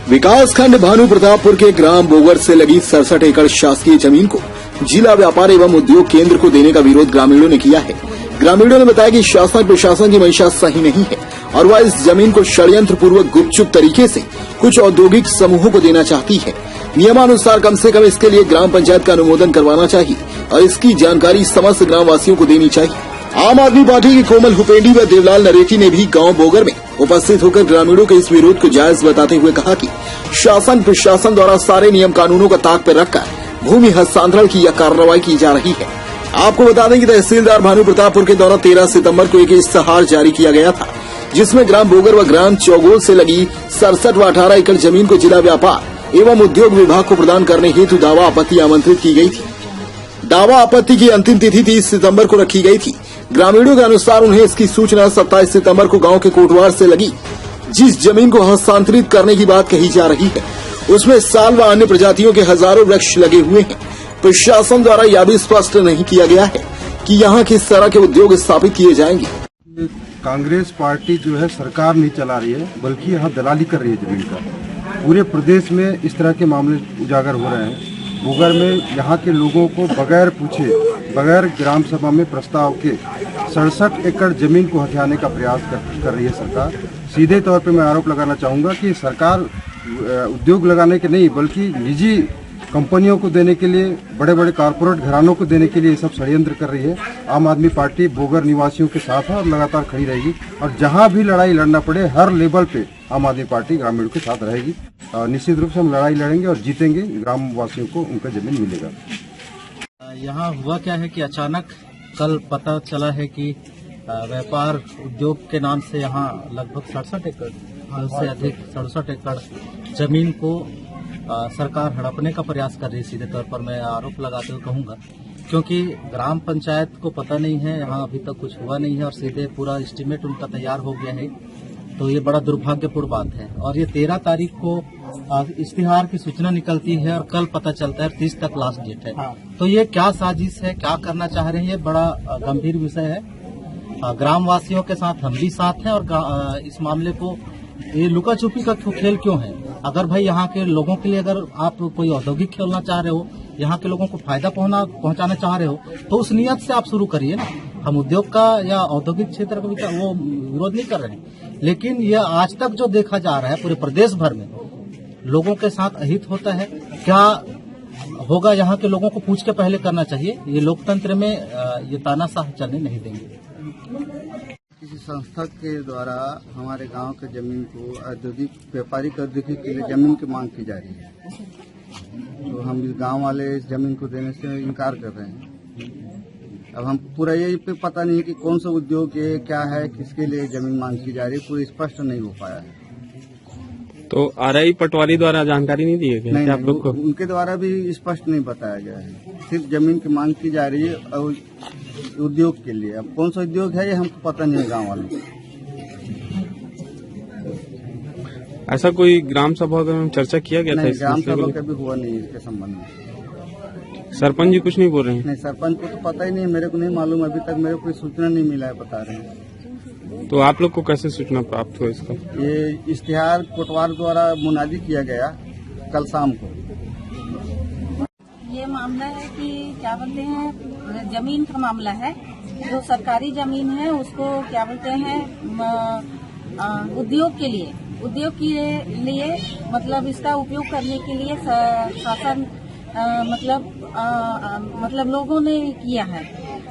विकासखंड भानु प्रतापपुर के ग्राम बोगर से लगी 67 एकड़ शासकीय जमीन को जिला व्यापार एवं उद्योग केंद्र को देने का विरोध ग्रामीणों ने किया है। ग्रामीणों ने बताया कि शासन प्रशासन की मंशा सही नहीं है और वह इस जमीन को षड्यंत्र पूर्वक गुपचुप तरीके से कुछ औद्योगिक समूहों को देना चाहती है। नियमानुसार कम से कम इसके लिए ग्राम पंचायत का अनुमोदन करवाना चाहिए और इसकी जानकारी समस्त ग्रामवासियों को देनी चाहिए। आम आदमी पार्टी के कोमल हुपेंडी व देवलाल नरेटी ने भी गांव बोगर में उपस्थित होकर ग्रामीणों के इस विरोध को जायज बताते हुए कहा कि शासन प्रशासन द्वारा सारे नियम कानूनों का ताक पर रखकर भूमि हस्तांतरण की यह कार्रवाई की जा रही है। आपको बता दें कि तहसीलदार भानु प्रतापपुर के द्वारा 13 सितंबर को एक इश्तेहार जारी किया गया था, जिसमें ग्राम बोगर व ग्राम चौगोल से लगी 67 व 18 एकड़ जमीन को जिला व्यापार एवं उद्योग विभाग को प्रदान करने हेतु दावा आपत्ति आमंत्रित की गई थी। दावा आपत्ति की अंतिम तिथि 30 सितंबर को रखी गई थी। ग्रामीणों के अनुसार उन्हें इसकी सूचना 27 सितंबर को गांव के कोटवार से लगी। जिस जमीन को हस्तांतरित करने की बात कही जा रही है उसमें साल व अन्य प्रजातियों के हजारों वृक्ष लगे हुए हैं। प्रशासन द्वारा यह भी स्पष्ट नहीं किया गया है कि यहाँ किस तरह के उद्योग स्थापित किए जाएंगे। कांग्रेस पार्टी जो है सरकार नहीं चला रही है, बल्कि यहाँ दलाली कर रही है जमीन का। पूरे प्रदेश में इस तरह के मामले उजागर हो रहे हैं। बोगर में यहाँ के लोगों को बगैर पूछे, बगैर ग्राम सभा में प्रस्ताव के 67 एकड़ जमीन को हथियाने का प्रयास कर रही है सरकार। सीधे तौर पे मैं आरोप लगाना चाहूँगा कि सरकार उद्योग लगाने के नहीं बल्कि निजी कंपनियों को देने के लिए, बड़े बड़े कारपोरेट घरानों को देने के लिए ये सब षड्यंत्र कर रही है। आम आदमी पार्टी बोगर निवासियों के साथ है और लगातार खड़ी रहेगी और जहां भी लड़ाई लड़ना पड़े हर लेवल पे आम आदमी पार्टी ग्रामीणों के साथ रहेगी। निश्चित रूप से हम लड़ाई लड़ेंगे और जीतेंगे। ग्रामवासियों को उनका जमीन मिलेगा। यहाँ हुआ क्या है कि अचानक कल पता चला है कि व्यापार उद्योग के नाम से यहाँ लगभग 67 एकड़ से अधिक 67 एकड़ जमीन को सरकार हड़पने का प्रयास कर रही है। सीधे तौर पर मैं आरोप लगाते हुए कहूँगा, क्योंकि ग्राम पंचायत को पता नहीं है, यहाँ अभी तक कुछ हुआ नहीं है और सीधे पूरा एस्टीमेट उनका तैयार हो गया है। तो ये बड़ा दुर्भाग्यपूर्ण बात है। और ये 13 तारीख को इश्तिहार की सूचना निकलती है और कल पता चलता है 30 तक लास्ट डेट है। तो ये क्या साजिश है, क्या करना चाह रहे हैं, ये बड़ा गंभीर विषय है। ग्रामवासियों के साथ हम भी साथ हैं और इस मामले को, ये लुका छुपी का खेल क्यों है? अगर भाई यहाँ के लोगों के लिए अगर आप कोई औद्योगिक खेलना चाह रहे हो, यहाँ के लोगों को फायदा पहुँचाना चाह रहे हो, तो उस नियत से आप शुरू करिए ना। हम उद्योग का या औद्योगिक क्षेत्र का भी वो विरोध नहीं कर रहे हैं, लेकिन ये आज तक जो देखा जा रहा है पूरे प्रदेश भर में लोगों के साथ अहित होता है। क्या होगा यहाँ के लोगों को पूछ के पहले करना चाहिए। ये लोकतंत्र में ये तानाशाह चलने नहीं देंगे। किसी संस्था के द्वारा हमारे गांव के जमीन को औद्योगिक व्यापारिक औद्योगिक के लिए जमीन की मांग की जा रही है, तो हम इस गांव वाले इस जमीन को देने से इनकार कर रहे हैं। अब हम पूरा यही पे पता नहीं कि कौन सा उद्योग है, क्या है, किसके लिए जमीन मांग की जा रही है, पूरी स्पष्ट नहीं हो पाया है। तो आरआई पटवारी द्वारा जानकारी नहीं दी गई नहीं, आप लोग को? उनके द्वारा भी स्पष्ट नहीं बताया गया है। सिर्फ जमीन की मांग की जा रही है और उद्योग के लिए। अब कौन सा उद्योग है ये हमको पता नहीं है गांव वालों को। ऐसा कोई ग्राम सभा में चर्चा किया गया था? ग्राम सभा कभी हुआ नहीं इसके संबंध में। सरपंच जी कुछ नहीं बोल रहे हैं? नहीं, सरपंच को तो पता ही नहीं, मेरे को नहीं मालूम। अभी तक मेरे को कोई सूचना नहीं मिला है, बता रहे हैं। तो आप लोग को कैसे सूचना प्राप्त हुआ इसका? ये इश्तिहार कोटवार द्वारा मुनादी किया गया कल शाम को। ये मामला है कि क्या बोलते हैं, जमीन का मामला है। जो सरकारी जमीन है उसको क्या बोलते हैं, उद्योग के लिए मतलब इसका उपयोग करने के लिए शासन मतलब लोगों ने किया है।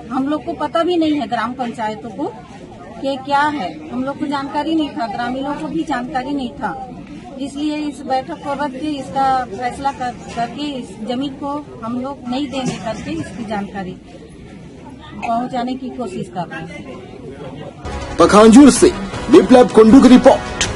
हम लोग को पता भी नहीं है ग्राम पंचायतों को कि क्या है, हम लोग को जानकारी नहीं था, ग्रामीणों को भी जानकारी नहीं था। इसलिए इस बैठक को रख के इसका फैसला करके इस जमीन को हम लोग नहीं देंगे करके इसकी जानकारी पहुंचाने की कोशिश कर रहे हैं। पखांजूर से विप्लव कुंडू की रिपोर्ट।